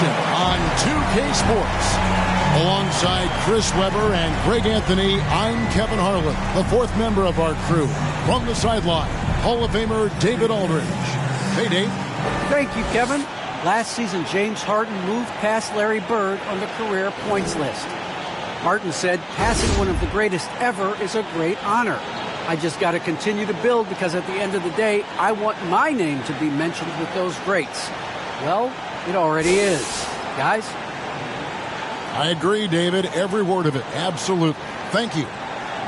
action on 2K Sports. Alongside Chris Webber and Greg Anthony, I'm Kevin Harlan, the fourth member of our crew. From the sideline, Hall of Famer David Aldridge. Hey, Dave. Thank you, Kevin. Last season, James Harden moved past Larry Bird on the career points list. Harden said, passing one of the greatest ever is a great honor. I just got to continue to build because at the end of the day, I want my name to be mentioned with those greats. Well, it already is. Guys? I agree, David. Every word of it. Absolutely. Thank you.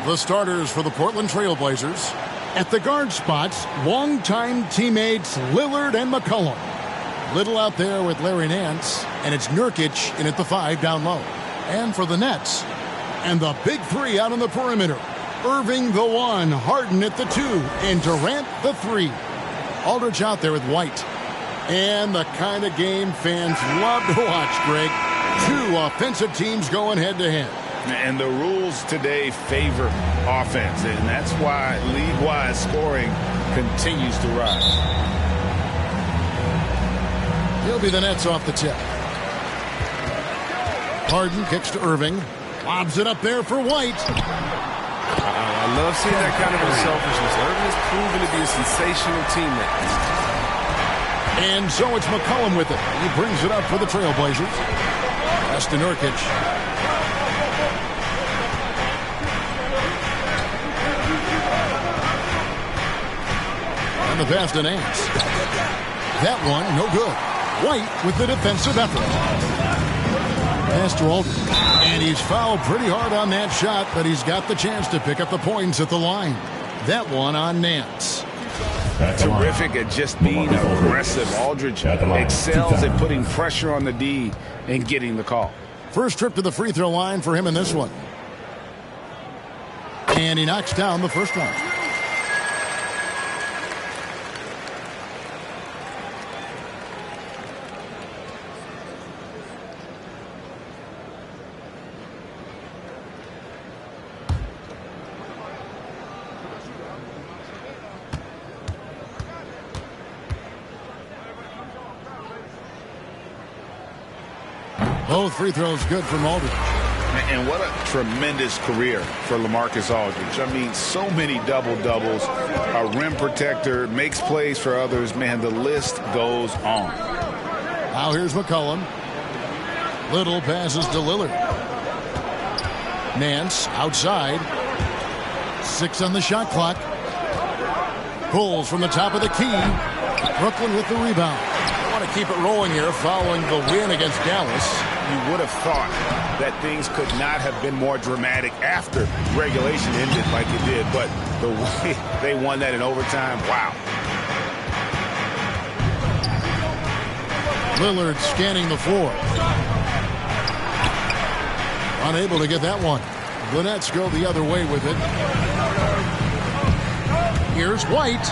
The starters for the Portland Trail Blazers. At the guard spots, longtime teammates Lillard and McCollum. Little out there with Larry Nance, and it's Nurkic in at the 5 down low. And for the Nets, and the big 3 out on the perimeter. Irving the 1, Harden at the 2, and Durant the 3. Aldridge out there with White. And the kind of game fans love to watch, Greg. 2 offensive teams going head-to-head. And the rules today favor offense, and that's why league-wide scoring continues to rise. He'll be the Nets off the tip. Harden kicks to Irving. Lobs it up there for White. I love seeing that kind of unselfishness. Irving is proven to be a sensational teammate. And so it's McCollum with it. He brings it up for the Trailblazers. Pass to Nurkic. And the pass to Nance. That one, no good. White with the defensive effort. Pass to Aldridge. And he's fouled pretty hard on that shot, but he's got the chance to pick up the points at the line. That one on Nance. Terrific at just being aggressive. Aldridge excels at putting pressure on the D and getting the call. First trip to the free throw line for him in this one. And he knocks down the first one. Both free throws good from Aldridge. And what a tremendous career for LaMarcus Aldridge. I mean, so many double-doubles, a rim protector, makes plays for others. Man, the list goes on. Now here's McCollum. Little passes to Lillard. Nance outside. 6 on the shot clock. Pulls from the top of the key. Brooklyn with the rebound. I want to keep it rolling here following the win against Dallas. You would have thought that things could not have been more dramatic after regulation ended like it did, but the way they won that in overtime, wow. Lillard scanning the floor. Unable to get that one. The Nets go the other way with it. Here's White.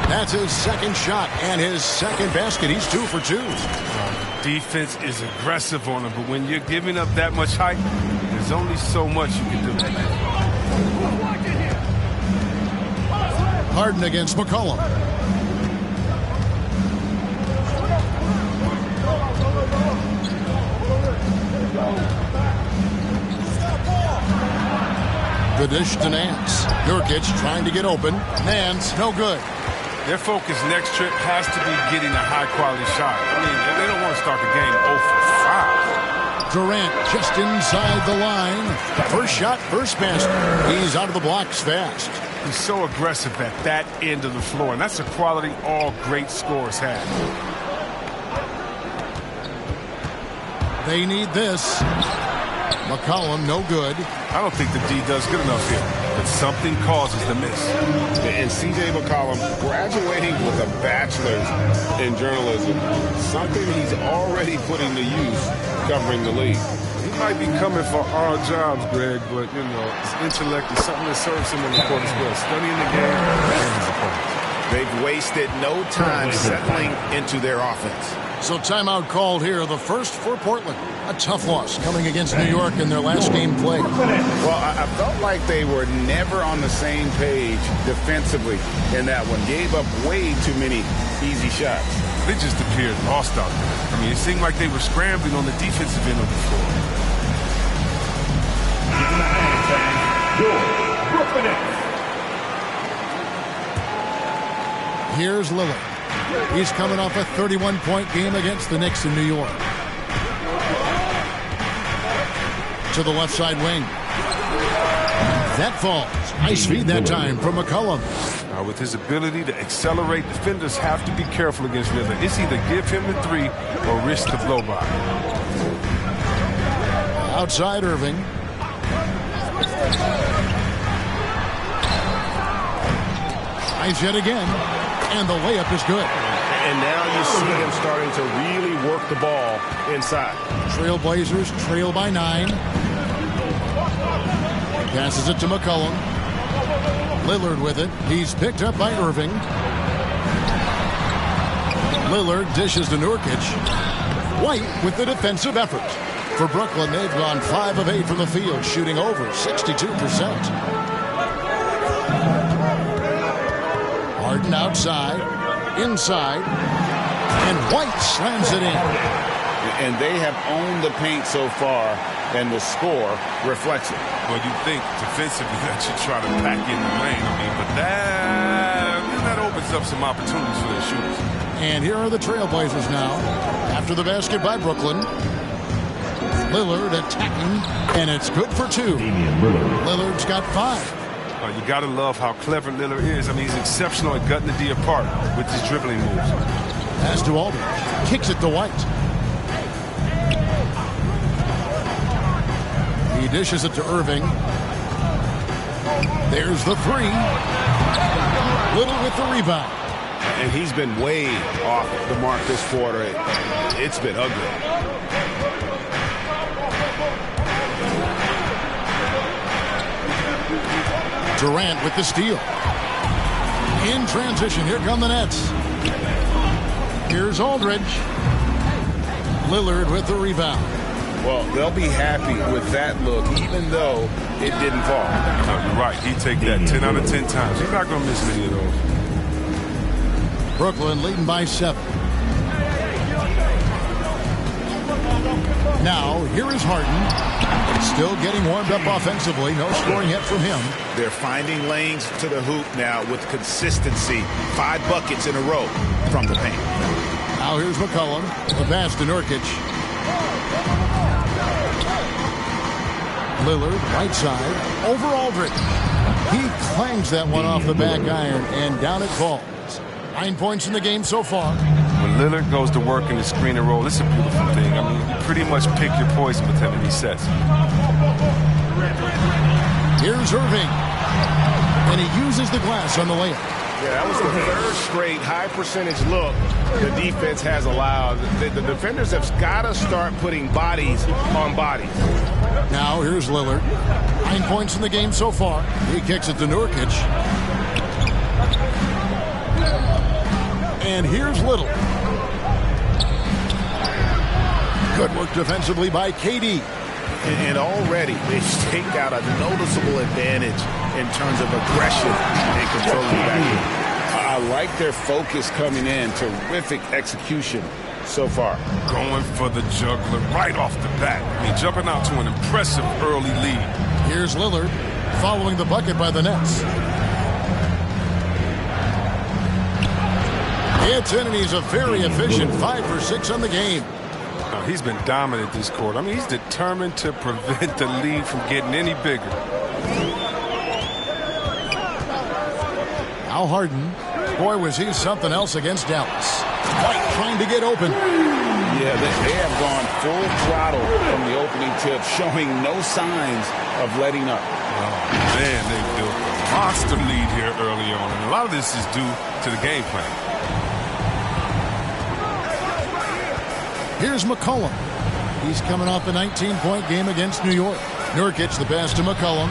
That's his second shot and his second basket. He's 2 for 2. Defense is aggressive on him, but when you're giving up that much height, there's only so much you can do. Harden against McCollum. The dish to Nance. Nurkic trying to get open. Nance, no good. Their focus next trip has to be getting a high-quality shot. I mean, they don't want to start the game 0 for 5. Durant just inside the line. First shot, first basket. He's out of the blocks fast. He's so aggressive at that end of the floor, and that's a quality all great scorers have. They need this. McCollum, no good. I don't think the D does good enough here, but something causes the miss. And C.J. McCollum graduating with a bachelor's in journalism, something he's already putting to use covering the league. He might be coming for our jobs, Greg, but, you know, his intellect is something that serves him on the court as well. Studying the game and his opponents. They've wasted no time settling into their offense. So timeout called here, the first for Portland. A tough loss coming against New York in their last game played. Well, I felt like they were never on the same page defensively in that one. Gave up way too many easy shots. they just appeared lost out there. I mean, it seemed like they were scrambling on the defensive end of the floor. Here's Lillard. He's coming off a 31-point game against the Knicks in New York. To the left side wing. That falls. Nice feed that time from McCollum. Now, with his ability to accelerate, defenders have to be careful against Lillard. It's either give him the three or risk the blow by. Outside Irving. Tries yet again. And the layup is good. And now you see him starting to really work the ball inside. Trailblazers trail by 9. Passes it to McCollum. Lillard with it. He's picked up by Irving. Lillard dishes to Nurkic. White with the defensive effort. For Brooklyn, they've gone 5 of 8 from the field, shooting over 62%. Harden outside, inside, and White slams it in. And they have owned the paint so far, and the score reflects it. Well, you think defensively that you try to pack in the lane. I mean, but that opens up some opportunities for their shooters. And here are the Trailblazers now. After the basket by Brooklyn. Lillard attacking, and it's good for 2. Lillard's got 5. You got to love how clever Lillard is. I mean, he's exceptional at gutting the D apart with his dribbling moves. Pass to Aldridge. Kicks it to White. He dishes it to Irving. There's the 3. Little with the rebound. And he's been way off the mark this quarter. It's been ugly. Durant with the steal. In transition, here come the Nets. Here's Aldridge. Lillard with the rebound. Well, they'll be happy with that look, even though it didn't fall. No, you're right. He'd take that 10 out of 10 times. He's not going to miss many of those. Brooklyn leading by 7. Now, here is Harden. Still getting warmed up offensively. No scoring yet from him. They're finding lanes to the hoop now with consistency. 5 buckets in a row from the paint. Now here's McCollum. The pass to Nurkic. Lillard, right side. Over Aldridge. He clangs that one off the back iron, and down it falls. 9 points in the game so far. When Lillard goes to work in the screen and roll, it's a beautiful thing. I mean, you pretty much pick your poison with him in these sets. Here's Irving. And he uses the glass on the layup. Yeah, that was the 3rd straight high percentage look the defense has allowed. The defenders have got to start putting bodies on bodies. Now here's Lillard. 9 points in the game so far. He kicks it to Nurkic. And here's Little. Good work defensively by KD. And already they've staked out a noticeable advantage in terms of aggression and controlling the back. I like their focus coming in. Terrific execution so far. Going for the juggler right off the bat. I mean, jumping out to an impressive early lead. Here's Lillard following the bucket by the Nets. It's in, and he's a very efficient 5 for 6 on the game. He's been dominant this quarter. I mean, he's determined to prevent the lead from getting any bigger. Now Harden. Boy, was he something else against Dallas. White trying to get open. Yeah, they have gone full throttle from the opening tip, showing no signs of letting up. Oh, man, they built a monster lead here early on. And a lot of this is due to the game plan. Here's McCollum. He's coming off a 19-point game against New York. Nurkic, the pass to McCollum.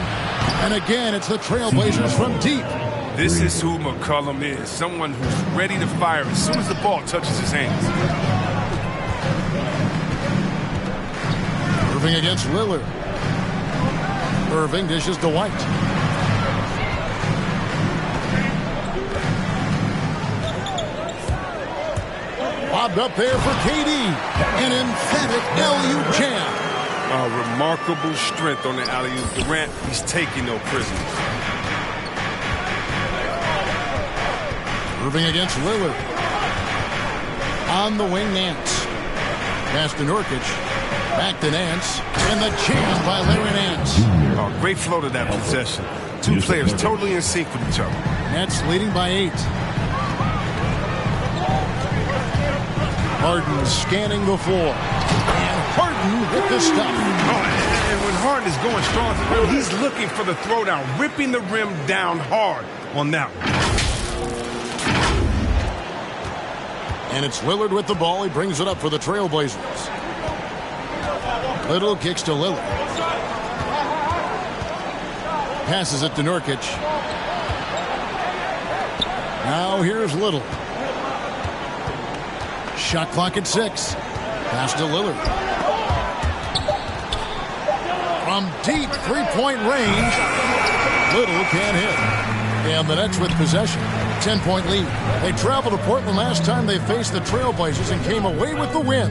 And again, it's the Trailblazers from deep. This is who McCollum is. Someone who's ready to fire as soon as the ball touches his hands. Irving against Lillard. Irving dishes to White. Lobbed up there for KD. An emphatic LU jam. Remarkable strength on the alley-oop. Durant, he's taking no prisoners. Irving against Lillard. On the wing, Nance. Pass to Nurkic. Back to Nance. And the jam by Larry Nance. Great flow to that possession. Two players totally in sync with each other. Nets leading by 8. Harden scanning the floor. And Harden with the stuff. And when Harden is going strong to the rim, he's looking for the throwdown, ripping the rim down hard on that one. And it's Lillard with the ball. He brings it up for the Trailblazers. Little kicks to Lillard. Passes it to Nurkic. Now here's Little. Shot clock at 6. Pass to Lillard. From deep three-point range, Little can't hit. And the Nets with possession. 10-point lead. They traveled to Portland last time they faced the Trailblazers and came away with the win.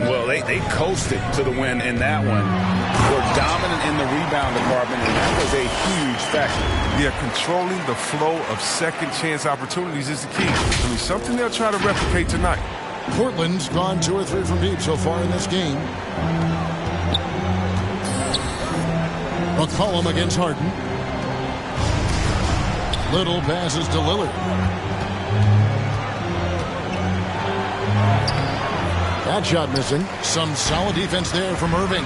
Well, they coasted to the win in that one. Were dominant in the rebound department, and that was a huge factor. Yeah, controlling the flow of second-chance opportunities is the key. I mean, something they'll try to replicate tonight. Portland's gone 2 or 3 from deep so far in this game. McCollum against Harden. Little passes to Lillard. That shot missing. Some solid defense there from Irving.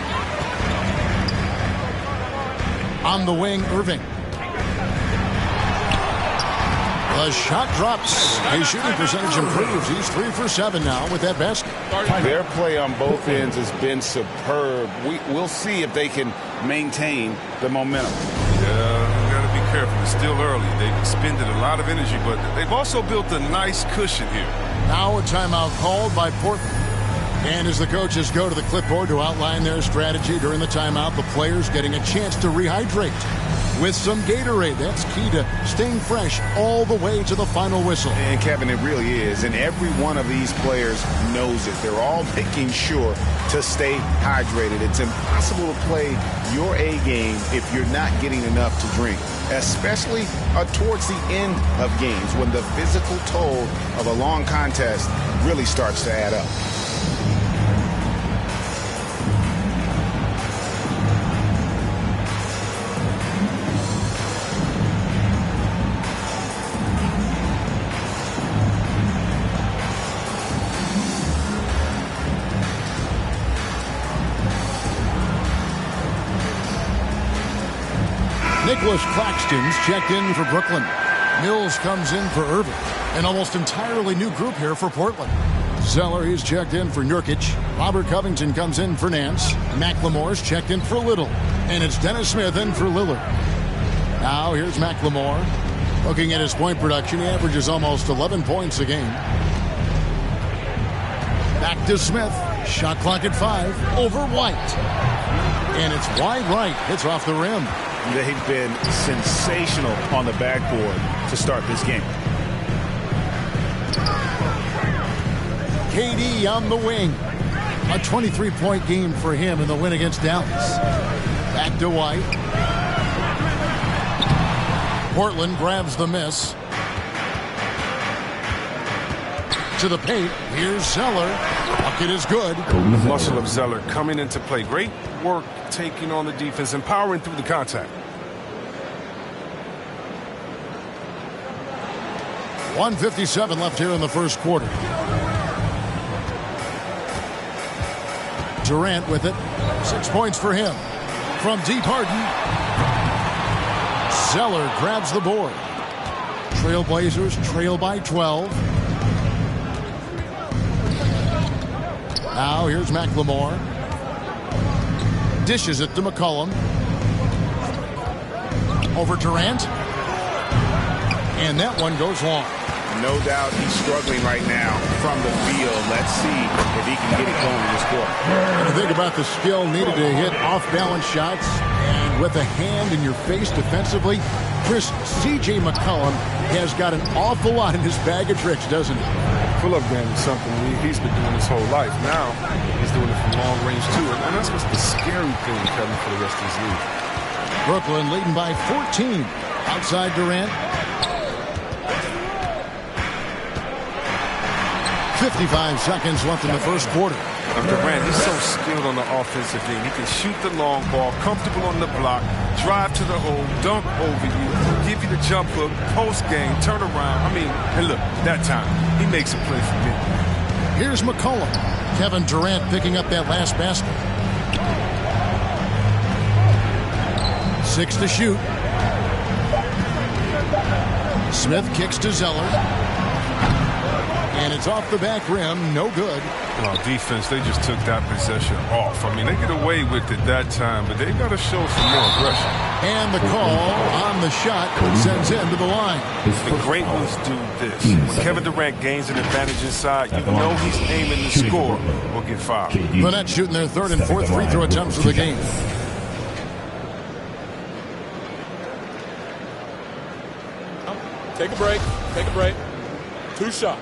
On the wing, Irving. The shot drops. His shooting percentage improves. He's 3 for 7 now with that basket. Their play on both ends has been superb. We'll see if they can maintain the momentum. Yeah, you got to be careful. It's still early. They've expended a lot of energy, but they've also built a nice cushion here. Now a timeout called by Portland. And as the coaches go to the clipboard to outline their strategy during the timeout, the players getting a chance to rehydrate with some Gatorade. That's key to staying fresh all the way to the final whistle. And Kevin, it really is. And every one of these players knows it. They're all making sure to stay hydrated. It's impossible to play your A game if you're not getting enough to drink, especially towards the end of games when the physical toll of a long contest really starts to add up. Nicholas Claxton's checked in for Brooklyn. Mills comes in for Irving. An almost entirely new group here for Portland. Zeller, he's checked in for Nurkic. Robert Covington comes in for Nance. McLemore's checked in for Little. And it's Dennis Smith in for Lillard. Now here's McLemore. Looking at his point production, he averages almost 11 points a game. Back to Smith. Shot clock at 5. Over White. And it's wide right. Hits off the rim. They've been sensational on the backboard to start this game. KD on the wing. A 23-point game for him in the win against Dallas. Back to White. Portland grabs the miss. To the paint. Here's Zeller. Bucket is good. The muscle of Zeller coming into play. Great work taking on the defense, empowering through the contact. 1:57 left here in the first quarter. Durant with it. 6 points for him. From deep, Harden. Zeller grabs the board. Trailblazers trail by 12. Now here's McLemore. Dishes it to McCollum. Over Durant. And that one goes long. No doubt he's struggling right now from the field. Let's see if he can get it going in this quarter. And you think about the skill needed to hit off-balance shots and with a hand in your face defensively, Chris, C.J. McCollum has got an awful lot in his bag of tricks, doesn't he? Pull-up game is something he's been doing his whole life. Now he's doing it from long range too, and that's what's the scary thing, Kevin, for the rest of his league. Brooklyn leading by 14. Outside Durant. 55 seconds left in the first quarter. Durant, he's so skilled on the offensive end. He can shoot the long ball, comfortable on the block, drive to the hole, dunk over you, give you the jump hook, post game, turn around. I mean, and look, that time, he makes a play for me. Here's McCollum. Kevin Durant picking up that last basket. 6 to shoot. Smith kicks to Zeller. And it's off the back rim. No good. Well, defense, they just took that possession off. I mean, they get away with it that time, but they got to show some more aggression. And the call on the shot sends him to the line. The great ones do this. When Kevin Durant gains an advantage inside, you know he's aiming to score or get fouled. The Nets shooting their third and fourth free throw attempts of the game. Take a break. Take a break. 2 shots.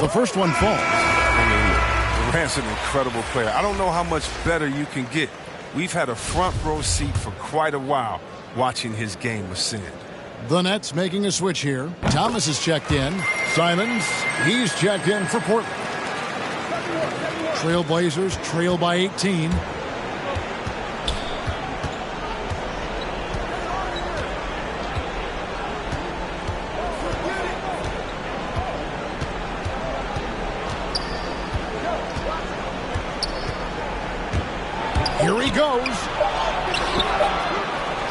The first one falls. I mean, Durant's an incredible player. I don't know how much better you can get. We've had a front row seat for quite a while watching his game ascend. The Nets making a switch here. Thomas is checked in. Simons, he's checked in for Portland. Trailblazers trail by 18. Here he goes.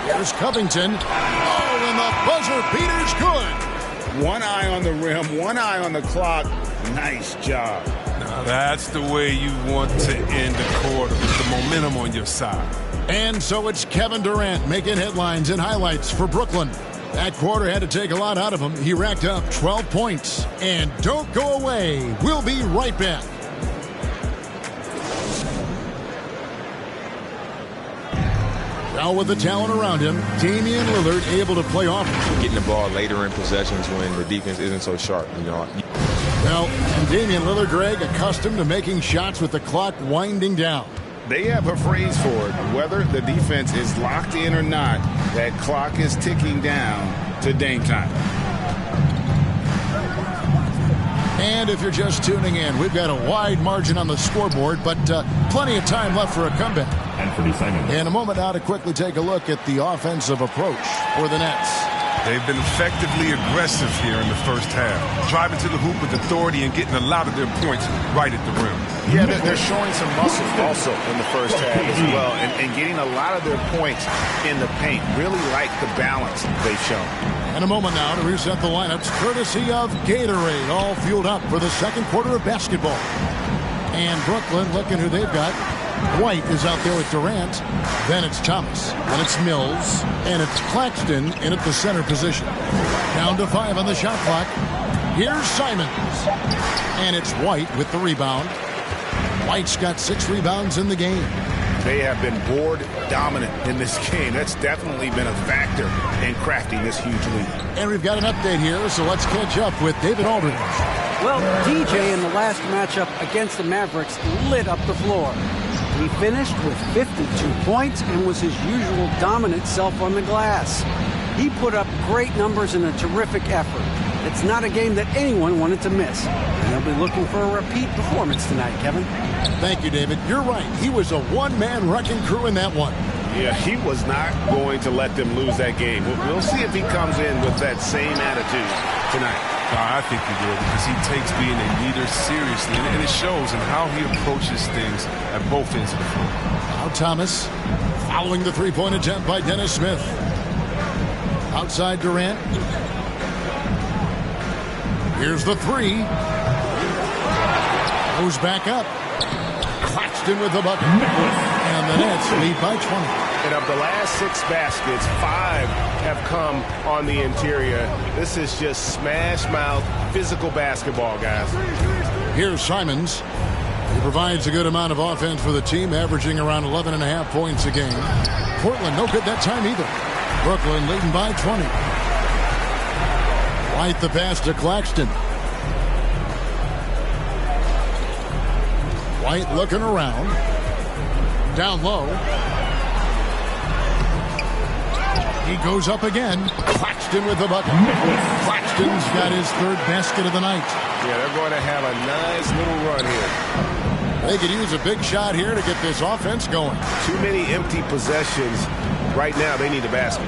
Here's Covington. Oh, and the buzzer beater's good. One eye on the rim, one eye on the clock. Nice job. Now that's the way you want to end the quarter, with the momentum on your side. And so it's Kevin Durant making headlines and highlights for Brooklyn. That quarter had to take a lot out of him. He racked up 12 points. And don't go away. We'll be right back. Now with the talent around him, Damian Lillard able to play off. Getting the ball later in possessions when the defense isn't so sharp, you know. Well, and Damian Lillard, Greg, accustomed to making shots with the clock winding down. They have a phrase for it. Whether the defense is locked in or not, that clock is ticking down to Dame time. And if you're just tuning in, we've got a wide margin on the scoreboard, but plenty of time left for a comeback. In a moment now to quickly take a look at the offensive approach for the Nets. They've been effectively aggressive here in the first half, driving to the hoop with authority and getting a lot of their points right at the rim. Yeah, they're showing some muscle also in the first half as well, and getting a lot of their points in the paint. Really like the balance they've shown. In a moment now to reset the lineups, courtesy of Gatorade, all fueled up for the second quarter of basketball. And Brooklyn, looking who they've got. White is out there with Durant. Then it's Thomas. Then it's Mills. And it's Claxton in at the center position. Down to 5 on the shot clock. Here's Simons. And it's White with the rebound. White's got 6 rebounds in the game. They have been board dominant in this game. That's definitely been a factor in crafting this huge lead. And we've got an update here, so let's catch up with David Aldridge. Well, DJ in the last matchup against the Mavericks lit up the floor. He finished with 52 points and was his usual dominant self on the glass. He put up great numbers in a terrific effort. It's not a game that anyone wanted to miss. And they'll be looking for a repeat performance tonight, Kevin. Thank you, David. You're right. He was a one-man wrecking crew in that one. Yeah, he was not going to let them lose that game. We'll see if he comes in with that same attitude tonight. I think he will, because he takes being a leader seriously, and it shows in how he approaches things at both ends of the floor. Now Thomas following the three-point attempt by Dennis Smith. Outside Durant. Here's the three. Goes back up. Claxton with the bucket. And the Nets lead by 20. And of the last 6 baskets, 5 have come on the interior. This is just smash mouth, physical basketball, guys. Here's Simons. He provides a good amount of offense for the team, averaging around 11.5 points a game. Portland, no good that time either. Brooklyn leading by 20. White the pass to Claxton. White looking around. Down low. He goes up again. Claxton with the bucket. Claxton's got his third basket of the night. Yeah, they're going to have a nice little run here. They could use a big shot here to get this offense going. Too many empty possessions. Right now, they need a basket.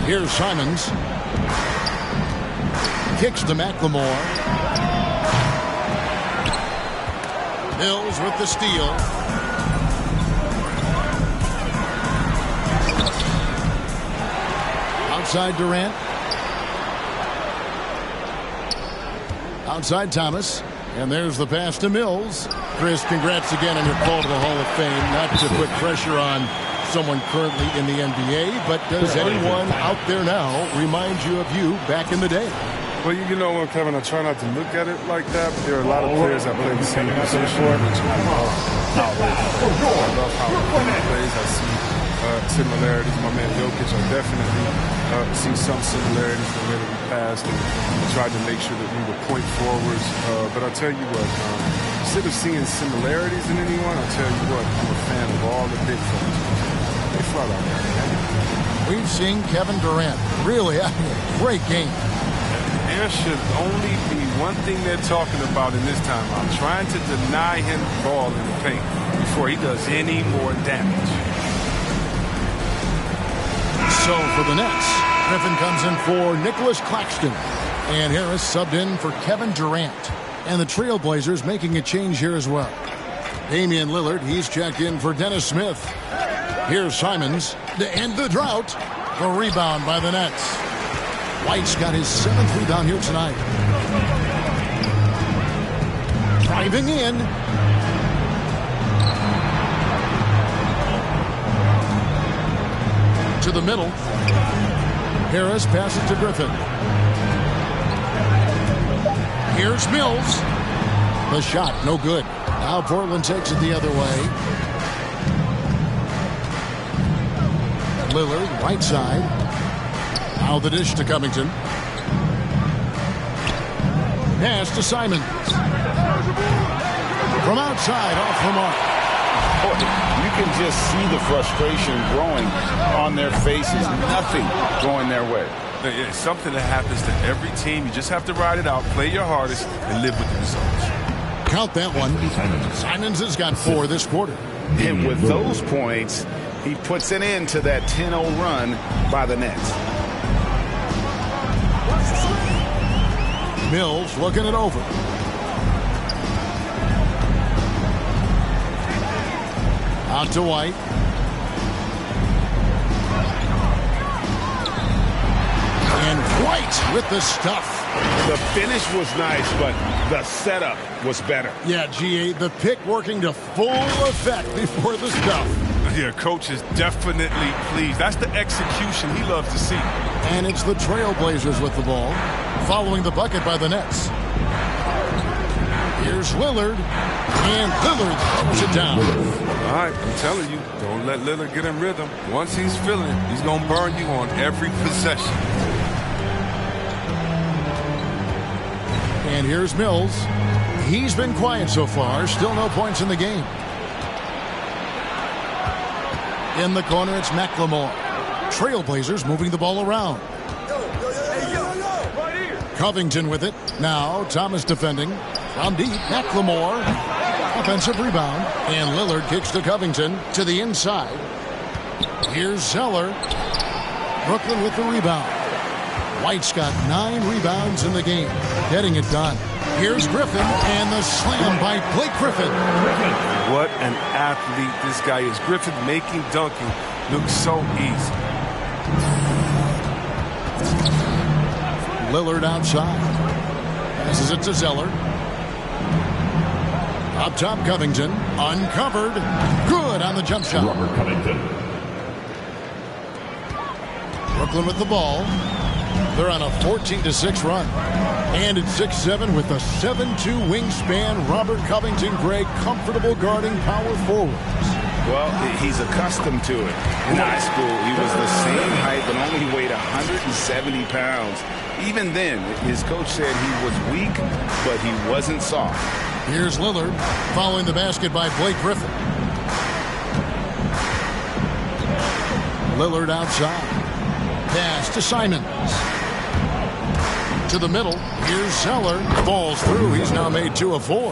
Here's Simons. Kicks to McLemore. Mills with the steal. Outside Durant. Outside Thomas. And there's the pass to Mills. Chris, congrats again on your call to the Hall of Fame. Not to put pressure on someone currently in the NBA, but does anyone out there now remind you of you back in the day? Well, you know what, Kevin, I try not to look at it like that, but there are a lot of players that play the same position. I love how he plays. I see similarities. My man Jokic, I definitely see some similarities the way that we passed and tried to make sure that we were point forwards. But I'll tell you what, instead of seeing similarities in anyone, I'll tell you what, I'm a fan of all the big fellas. They flat out there. We've seen Kevin Durant really having a great game. There should only be one thing they're talking about in this timeout, trying to deny him the ball in the paint before he does any more damage. So for the Nets, Griffin comes in for Nicholas Claxton. And Harris subbed in for Kevin Durant. And the Trailblazers making a change here as well. Damian Lillard, he's checked in for Dennis Smith. Here's Simons to end the drought. The rebound by the Nets. White's got his 7th rebound here tonight. Driving in. To the middle. Harris passes to Griffin. Here's Mills. The shot, no good. Now Portland takes it the other way. Lillard, right side. Now the dish to Covington. Pass to Simons. From outside, off the mark. You can just see the frustration growing on their faces. Nothing going their way. It's something that happens to every team. You just have to ride it out, play your hardest, and live with the results. Count that one. Simons has got 4 this quarter. And with those points, he puts an end to that 10-0 run by the Nets. Mills looking it over. Out to White. And White with the stuff. The finish was nice, but the setup was better. Yeah, GA, the pick working to full effect before the stuff. Yeah, coach is definitely pleased. That's the execution he loves to see. And it's the Trailblazers with the ball, following the bucket by the Nets. Here's Lillard, and Lillard throws it down. All right, I'm telling you, don't let Lillard get in rhythm. Once he's feeling it, he's going to burn you on every possession. And here's Mills. He's been quiet so far. Still no points in the game. In the corner, it's McLemore. Trailblazers moving the ball around. Covington with it. Now Thomas defending. From deep, McLemore. Offensive rebound. And Lillard kicks to Covington to the inside. Here's Zeller. Brooklyn with the rebound. White's got 9 rebounds in the game. Getting it done. Here's Griffin, and the slam by Blake Griffin. What an athlete this guy is. Griffin making dunking look so easy. Lillard outside. Passes it to Zeller. Up top, Covington. Uncovered. Good on the jump shot. Robert Covington. Brooklyn with the ball. They're on a 14-6 run. And it's 6'7" with a 7'2" wingspan. Robert Covington, Greg, comfortable guarding power forwards. Well, he's accustomed to it. In high school, he was the same height, but only weighed 170 pounds. Even then, his coach said he was weak, but he wasn't soft. Here's Lillard following the basket by Blake Griffin. Lillard outside. Pass to Simons. To the middle. Here's Zeller. Falls through. He's now made 2 of 4.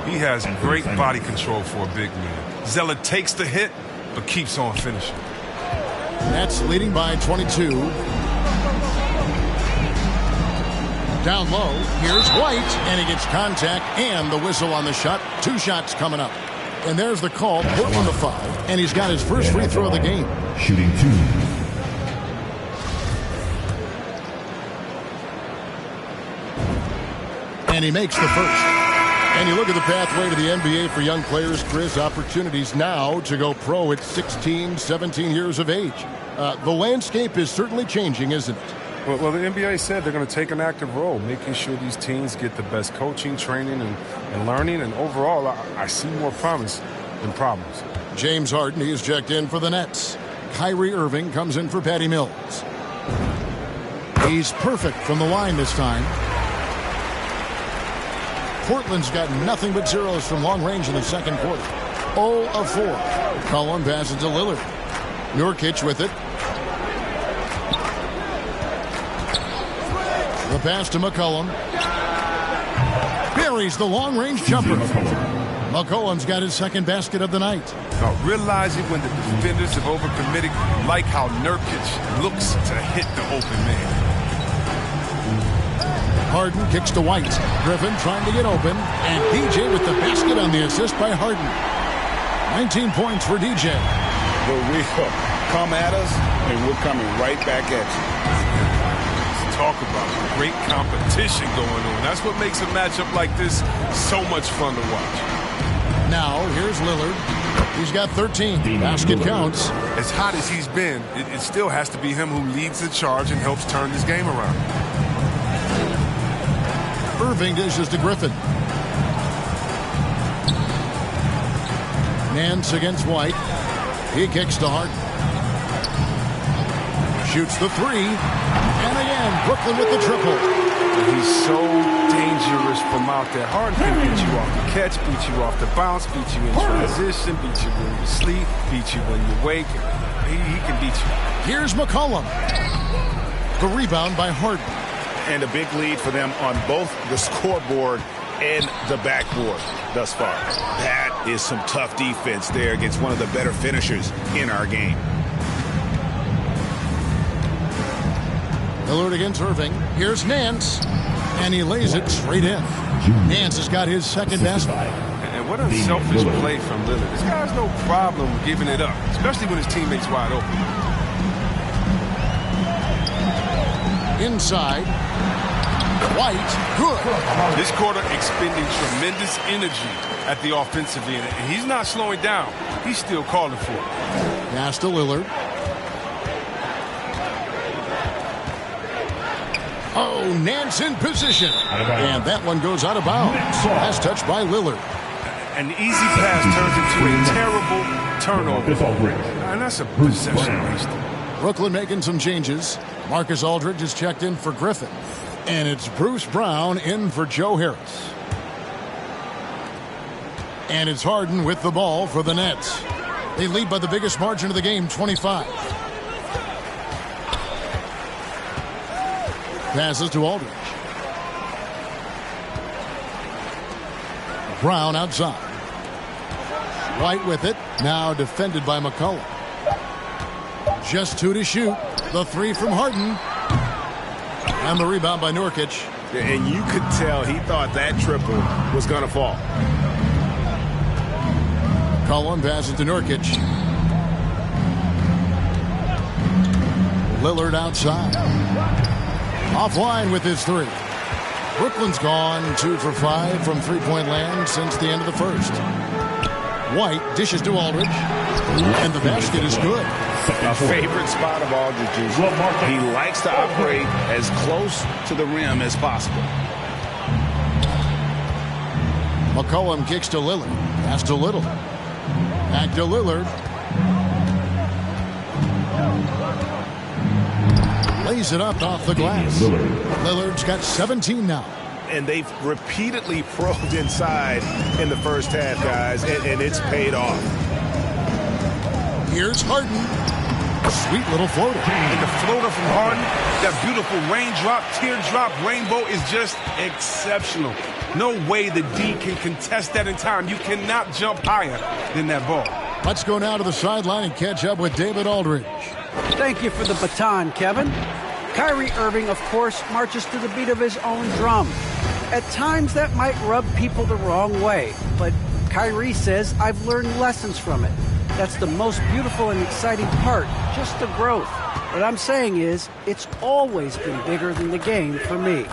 He has great body control for a big man. Zeller takes the hit, but keeps on finishing. Nets leading by 22. Down low. Here's White. And he gets contact and the whistle on the shot. 2 shots coming up. And there's the call. Portland the foul. And he's got his first free throw of the game. Shooting 2. And he makes the first. And you look at the pathway to the NBA for young players, Chris, opportunities now to go pro at 16, 17 years of age. The landscape is certainly changing, isn't it? Well, the NBA said they're going to take an active role, making sure these teams get the best coaching, training, and learning. And overall, I see more promise than problems. James Harden, he is checked in for the Nets. Kyrie Irving comes in for Patty Mills. He's perfect from the line this time. Portland's got nothing but zeros from long range in the second quarter. 0 of 4. Cullen passes to Lillard. Nurkic with it. The pass to McCollum. Buries the long-range jumper. McCollum's got his second basket of the night. Now, realizing when the defenders have overcommitted, like how Nurkic looks to hit the open man. Harden kicks to White. Griffin trying to get open. And DJ with the basket on the assist by Harden. 19 points for DJ. But we'll come at us, and we're coming right back at you. Let's talk about great competition going on. That's what makes a matchup like this so much fun to watch. Now, here's Lillard. He's got 13. Basket counts. As hot as he's been, it still has to be him who leads the charge and helps turn this game around. Irving dishes to Griffin. Nance against White. He kicks to Harden. Shoots the 3. And again, Brooklyn with the triple. He's so dangerous from out there. Harden can beat you off the catch, beat you off the bounce, beat you in transition, beat you when you sleep, beat you when you wake. He can beat you. Here's McCollum. The rebound by Harden. And a big lead for them on both the scoreboard and the backboard thus far. That is some tough defense there against one of the better finishers in our game. Lillard against Irving. Here's Nance. And he lays it straight in. Nance has got his second basket. And what a selfish play from Lillard. This guy has no problem giving it up, especially when his teammate's wide open. Inside. White. Good. This quarter expending tremendous energy at the offensive end. And he's not slowing down. He's still calling for it. Pass to Lillard. Oh, Nance in position. And that one goes out of bounds. Last touch by Lillard. An easy pass turns into a terrible turnover. And that's a possession waste. Brooklyn making some changes. Marcus Aldridge is checked in for Griffin. And it's Bruce Brown in for Joe Harris. And it's Harden with the ball for the Nets. They lead by the biggest margin of the game, 25. Passes to Aldridge. Brown outside. White with it. Now defended by McCollum. Just 2 to shoot. The 3 from Harden. And the rebound by Nurkic. And you could tell he thought that triple was going to fall. Cullen passes to Nurkic. Lillard outside. Offline with his 3. Brooklyn's gone 2 for 5 from three-point land since the end of the first. White dishes to Aldridge. And the basket is good. A favorite spot of Aldridge's. He likes to operate as close to the rim as possible. McCollum kicks to Lillard. Pass to Little. Back to Lillard. Lays it up off the glass. Lillard's got 17 now. And they've repeatedly probed inside in the first half, guys, and it's paid off. Here's Harden. Sweet little floater. And the floater from Harden, that beautiful raindrop, teardrop, rainbow is just exceptional. No way the D can contest that in time. You cannot jump higher than that ball. Let's go now to the sideline and catch up with David Aldridge. Thank you for the baton, Kevin. Kyrie Irving, of course, marches to the beat of his own drum. At times, that might rub people the wrong way, but Kyrie says, I've learned lessons from it. That's the most beautiful and exciting part, just the growth. What I'm saying is, it's always been bigger than the game for me.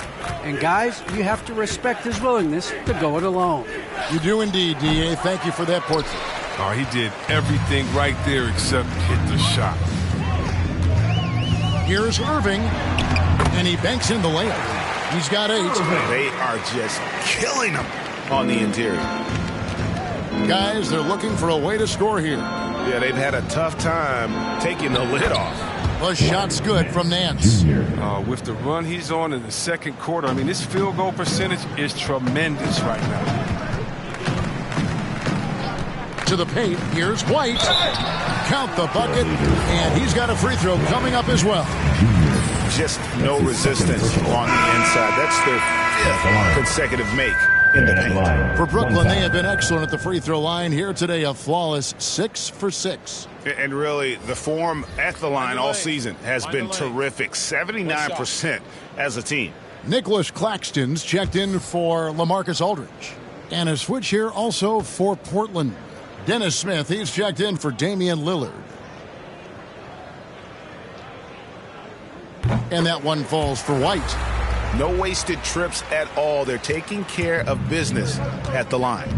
And guys, you have to respect his willingness to go it alone. You do indeed, D.A. Thank you for that portrait. Oh, he did everything right there except hit the shot. Here's Irving, and he banks in the layup. He's got 8. They are just killing him on the interior. Guys, they're looking for a way to score here. Yeah, they've had a tough time taking the lid off. The shot's good from Nance. With the run he's on in the second quarter, I mean, his field goal percentage is tremendous right now. To the paint, here's White. Count the bucket, and he's got a free throw coming up as well. Just no resistance on the inside. That's their 5th consecutive make in the paint. For Brooklyn, they have been excellent at the free throw line here today. A flawless 6 for 6. And really, the form at the line all season has been terrific. 79% as a team. Nicholas Claxton's checked in for LaMarcus Aldridge. And a switch here also for Portland. Dennis Smith, he's checked in for Damian Lillard. And that one falls for White. No wasted trips at all. They're taking care of business at the line.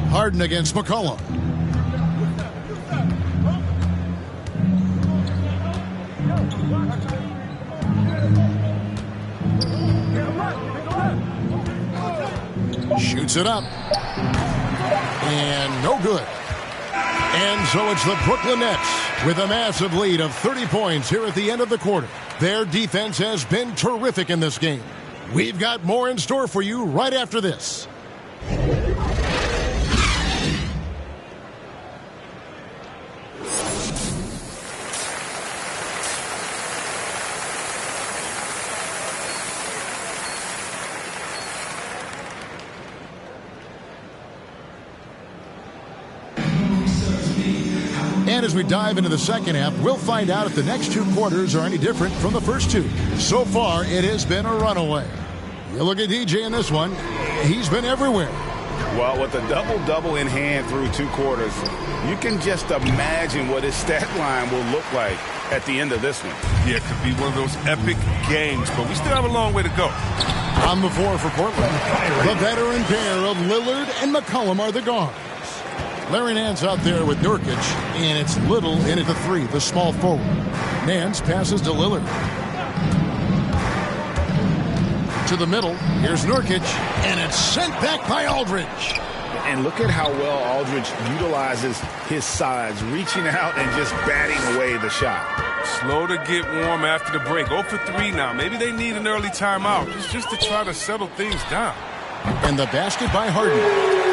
Harden against McCollum. Shoots it up. And no good. And so it's the Brooklyn Nets with a massive lead of 30 points here at the end of the quarter. Their defense has been terrific in this game. We've got more in store for you right after this. And as we dive into the second half, we'll find out if the next 2 quarters are any different from the first 2. So far, it has been a runaway. You look at DJ in this one, he's been everywhere. Well, with a double-double in hand through 2 quarters, you can just imagine what his stat line will look like at the end of this one. Yeah, it could be one of those epic games, but we still have a long way to go. On the floor for Portland, the veteran pair of Lillard and McCollum are the guards. Larry Nance out there with Nurkic, and it's Little in at the 3, the small forward. Nance passes to Lillard. To the middle, here's Nurkic, and it's sent back by Aldridge. And look at how well Aldridge utilizes his size, reaching out and just batting away the shot. Slow to get warm after the break. 0 for 3 now. Maybe they need an early timeout just to try to settle things down. And the basket by Harden.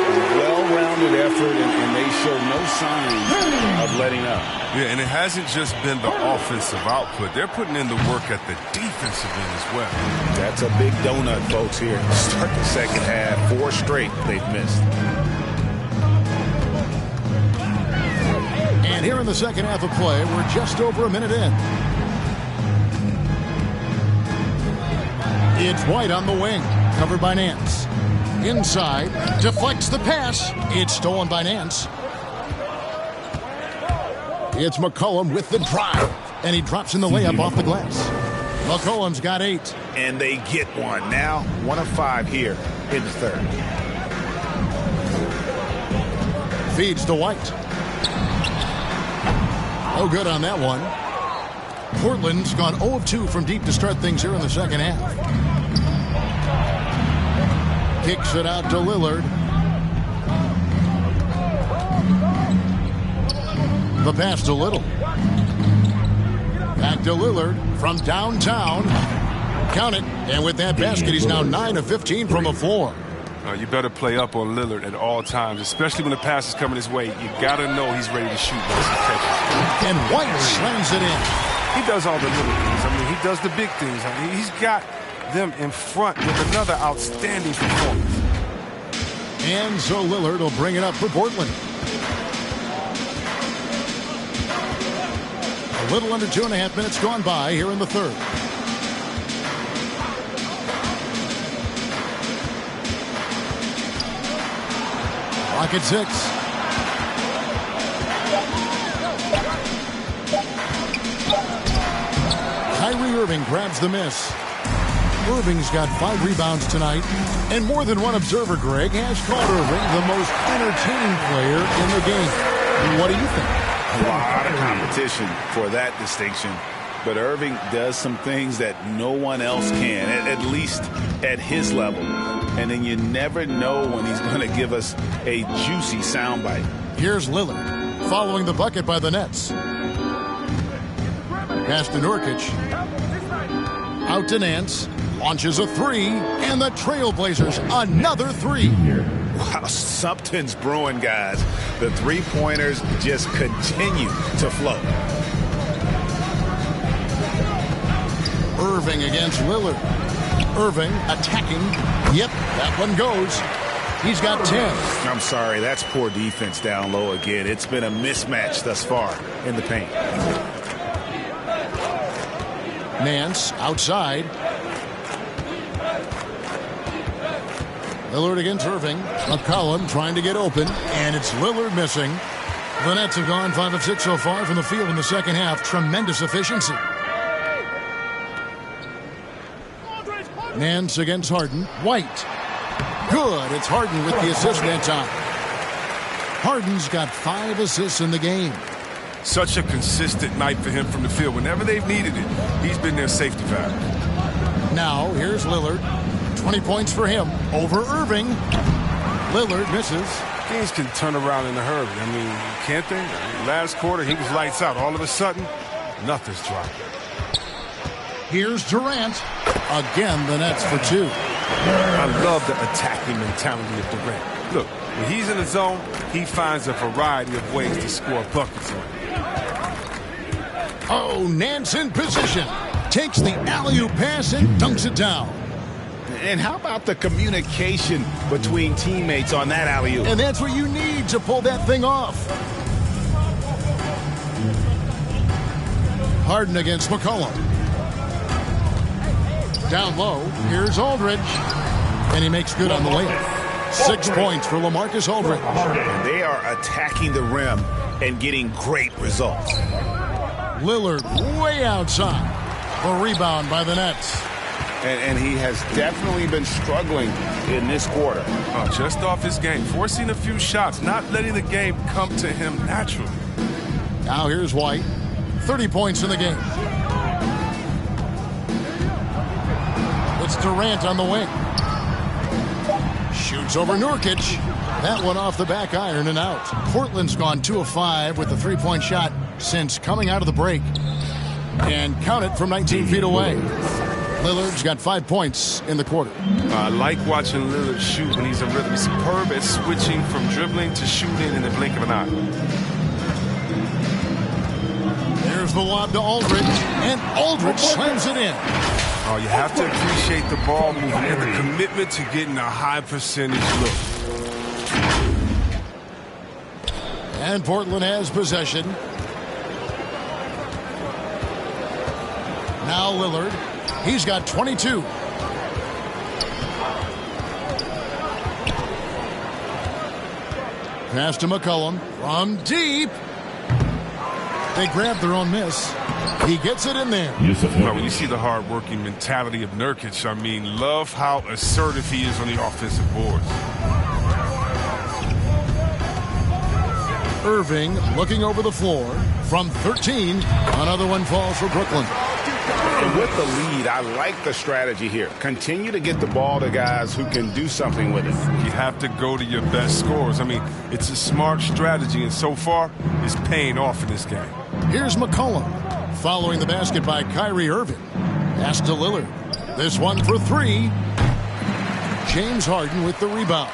Well-rounded effort, and they show no sign of letting up. Yeah, and it hasn't just been the offensive output. They're putting in the work at the defensive end as well. That's a big donut, folks, here. Start the second half. 4 straight they've missed. And here in the second half of play, we're just over a minute in. It's White on the wing, covered by Nance. Inside, deflects the pass. It's stolen by Nance. It's McCollum with the drive, and he drops in the layup off the glass. McCollum's got 8. And they get one. Now 1 of 5 here in the third. Feeds to White. No good on that one. Portland's gone 0 of 2 from deep to start things here in the second half. Kicks it out to Lillard. The pass to Little. Back to Lillard from downtown. Count it. And with that basket, he's now 9 of 15 from the floor. You better play up on Lillard at all times, especially when the pass is coming his way. You got to know he's ready to shoot once he catches it. And White slams it in. He does all the little things. I mean, he does the big things. I mean, he's got them in front with another outstanding performance. And so Lillard will bring it up for Portland. A little under 2.5 minutes gone by here in the third. Clock at 6. Kyrie Irving grabs the miss. Irving's got 5 rebounds tonight. And more than one observer, Greg, has called Irving the most entertaining player in the game. What do you think? A lot of competition for that distinction. But Irving does some things that no one else can, at least at his level. And then you never know when he's going to give us a juicy soundbite. Here's Lillard following the bucket by the Nets. Pass to Nurkic. Out to Nance. Launches a 3. And the Trailblazers another 3. Wow, something's brewing, guys. The three-pointers just continue to flow. Irving against Lillard. Irving attacking. Yep, that one goes. He's got 10. I'm sorry, that's poor defense down low again. It's been a mismatch thus far in the paint. Nance outside. Lillard against Irving. McCollum trying to get open, and it's Lillard missing. The Nets have gone 5 of 6 so far from the field in the second half. Tremendous efficiency. Nance against Harden. White. Good. It's Harden with the assist that time. Harden's got 5 assists in the game. Such a consistent night for him from the field. Whenever they've needed it, he's been their safety valve. Now, here's Lillard. 20 points for him over Irving. Lillard misses. Things can turn around in a hurry. I mean, can't they? Last quarter, he was lights out. All of a sudden, nothing's dropping. Here's Durant. Again, the Nets for 2. I love the attacking mentality of Durant. Look, when he's in the zone, he finds a variety of ways to score buckets on him. Oh, Nance in position. Takes the alley-oop pass and dunks it down. And how about the communication between teammates on that alley-oop? And that's what you need to pull that thing off. Harden against McCollum. Down low, here's Aldridge. And he makes good on the layup. 6 points for LaMarcus Aldridge. They are attacking the rim and getting great results. Lillard way outside. A rebound by the Nets. And he has definitely been struggling in this quarter. Just off his game, forcing a few shots, not letting the game come to him naturally. Now here's White. 30 points in the game. It's Durant on the wing. Shoots over Nurkic. That one off the back iron and out. Portland's gone 2 of 5 with the 3-point shot since coming out of the break. And count it from 19 feet away. Lillard's got 5 points in the quarter. I like watching Lillard shoot when he's in rhythm. He's superb at switching from dribbling to shooting in the blink of an eye. There's the lob to Aldridge, and Aldridge slams it in. Oh, you have to appreciate the ball movement and the commitment to getting a high percentage look. And Portland has possession. Now Lillard. He's got 22. Pass to McCollum from deep. They grab their own miss. He gets it in there. Well, when you see the hard-working mentality of Nurkic, I mean, love how assertive he is on the offensive boards. Irving looking over the floor from 13. Another one falls for Brooklyn. And with the lead, I like the strategy here. Continue to get the ball to guys who can do something with it. You have to go to your best scorers. I mean, it's a smart strategy, and so far, it's paying off in this game. Here's McCollum. Following the basket by Kyrie Irving. Pass to Lillard. This one for three. James Harden with the rebound.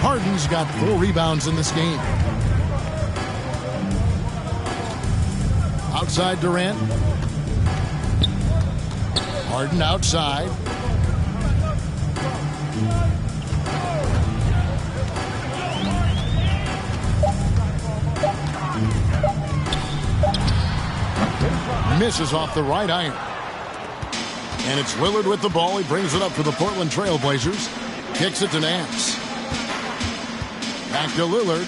Harden's got 4 rebounds in this game. Outside Durant. Harden outside. Misses off the right iron. And it's Lillard with the ball. He brings it up for the Portland Trail Blazers. Kicks it to Nance. Back to Lillard.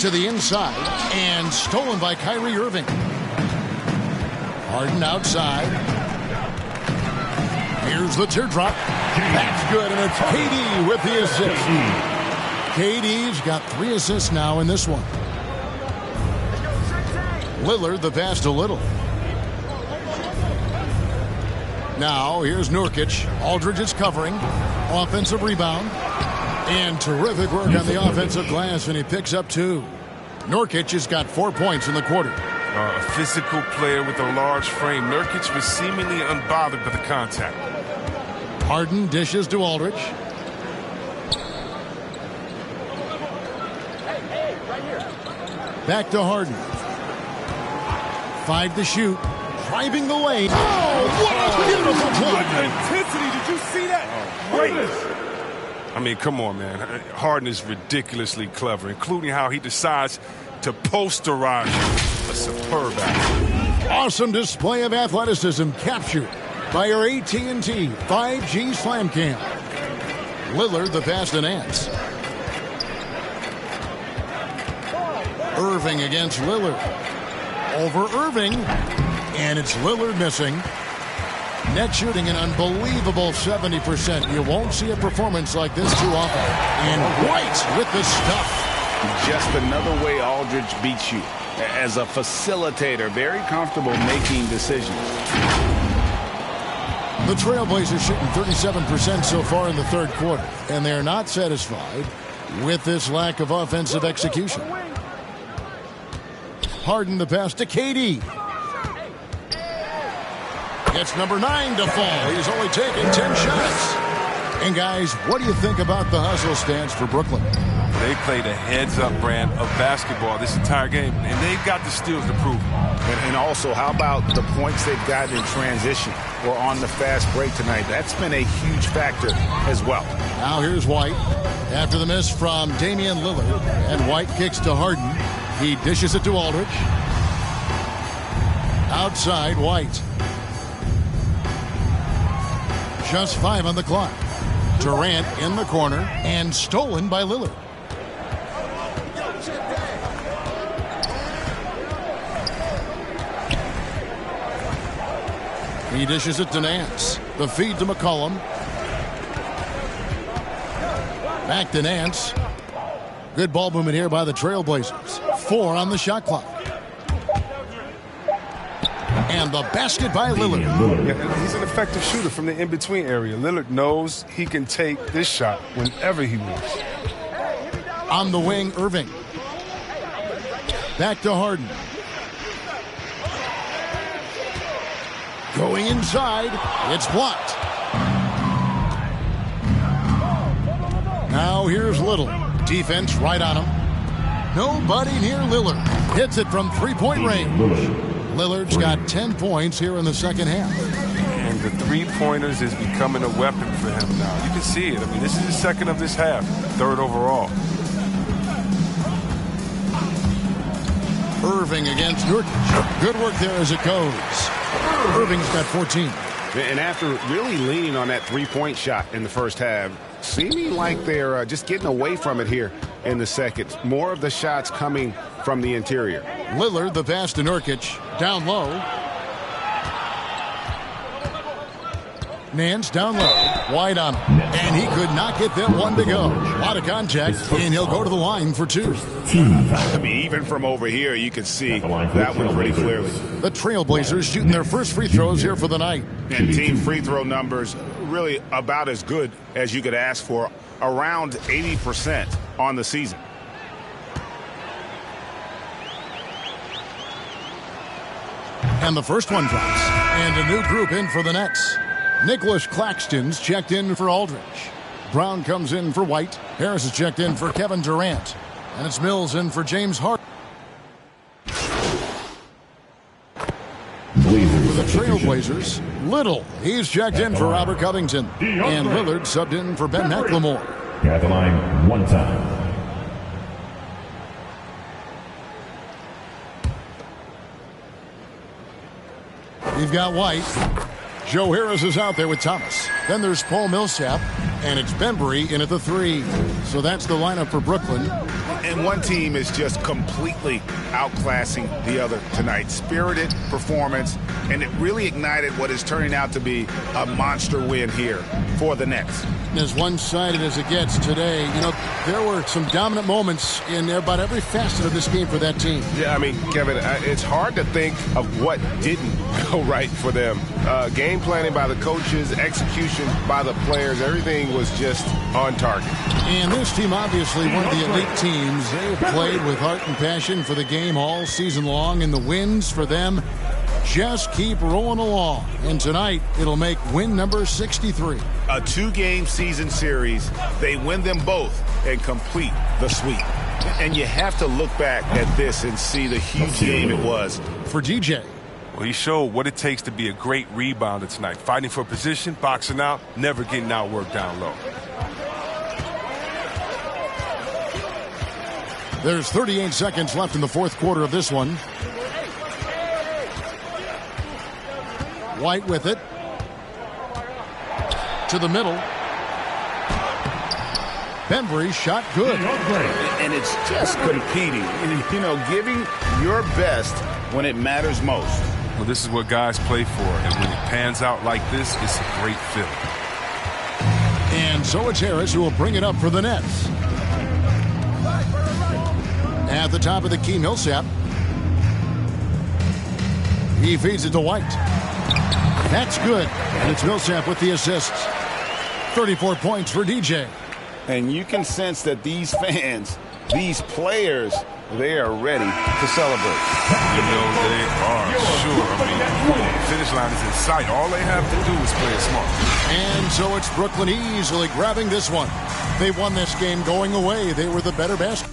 To the inside. And stolen by Kyrie Irving. Harden outside. Here's the teardrop. That's good, and it's KD with the assist. KD's got 3 assists now in this one. Lillard, the pass to Little. Now, here's Nurkic. Aldridge is covering. Offensive rebound. And terrific work on the offensive glass, and he picks up 2. Nurkic has got 4 points in the quarter. A physical player with a large frame. Nurkic was seemingly unbothered by the contact. Harden dishes to Aldridge. Back to Harden. 5 to shoot. Driving the lane. Oh, what a beautiful play. Intensity. Did you see that? Greatness. I mean, come on, man. Harden is ridiculously clever, including how he decides to posterize you. A superb athlete. Awesome display of athleticism captured by our AT&T 5G Slam Cam. Lillard, the pass to Nance. Irving against Lillard. Over Irving. And it's Lillard missing. Net shooting an unbelievable 70%. You won't see a performance like this too often. And White with the stuff. Just another way Aldridge beats you. As a facilitator, very comfortable making decisions. The Trailblazers shooting 37% so far in the third quarter, and they're not satisfied with this lack of offensive execution. Harden the pass to KD. Gets number 9 to fall. He's only taken 10 shots. And guys, what do you think about the hustle stance for Brooklyn? They played a heads-up brand of basketball this entire game, and they've got the steals to prove it. And also, how about the points they've gotten in transition or on the fast break tonight? That's been a huge factor as well. Now here's White. After the miss from Damian Lillard, and White kicks to Harden. He dishes it to Aldridge. Outside, White. Just 5 on the clock. Durant in the corner and stolen by Lillard. He dishes it to Nance. The feed to McCollum. Back to Nance. Good ball movement here by the Trailblazers. 4 on the shot clock. And the basket by Lillard. Yeah, he's an effective shooter from the in-between area. Lillard knows he can take this shot whenever he wants. On the wing, Irving. Back to Harden. Going inside. It's blocked. Now here's Little. Defense right on him. Nobody near Lillard. Hits it from 3-point range. Lillard's got 10 points here in the second half. And the three-pointers is becoming a weapon for him now. You can see it. I mean, this is the second of this half, 3rd overall. Irving against Nurkic. Good work there as it goes. Irving's got 14. And after really leaning on that 3-point shot in the first half, seeming like they're just getting away from it here in the second. More of the shots coming from the interior. Lillard, the pass to Nurkic. Down low. Nance down low. Wide on him. And he could not get that one to go. A lot of contact, and he'll go to the line for two. I mean, even from over here, you can see that one pretty clearly. The Trailblazers shooting their first free throws here for the night. And team free throw numbers really about as good as you could ask for. Around 80% on the season. And the first one drops. And a new group in for the Nets. Nicholas Claxton's checked in for Aldridge. Brown comes in for White. Harris is checked in for Kevin Durant. And it's Mills in for James Harden. For the Trailblazers, Little. He's checked in for Robert Covington. And Lillard subbed in for Ben McLemore. At the line, one time. You've got White. Joe Harris is out there with Thomas. Then there's Paul Millsap. And it's Bembry in at the 3. So that's the lineup for Brooklyn. And one team is just completely outclassing the other tonight. Spirited performance, and it really ignited what is turning out to be a monster win here for the Nets. As one-sided as it gets today, you know, there were some dominant moments in about every facet of this game for that team. Yeah, I mean, Kevin, it's hard to think of what didn't go right for them. Game planning by the coaches, execution by the players, everything was just on target. And this team, obviously one of the elite teams. They've played with heart and passion for the game all season long, and the wins for them just keep rolling along. And tonight, it'll make win number 63. A 2-game season series. They win them both and complete the sweep. And you have to look back at this and see the huge game it was. For DJ. Well, he showed what it takes to be a great rebounder tonight. Fighting for position, boxing out, never getting outworked down low. There's 38 seconds left in the fourth quarter of this one. White with it. To the middle. Bembry shot good. And it's just competing. You know, giving your best when it matters most. Well, this is what guys play for. And when it pans out like this, it's a great feeling. And so it's Harris who will bring it up for the Nets. At the top of the key, Millsap. He feeds it to White. That's good. And it's Millsap with the assists. 34 points for DJ. And you can sense that these fans, these players, they are ready to celebrate. You know, they are, sure. I mean, the finish line is in sight. All they have to do is play it smart. And so it's Brooklyn easily grabbing this one. They won this game going away. They were the better basket.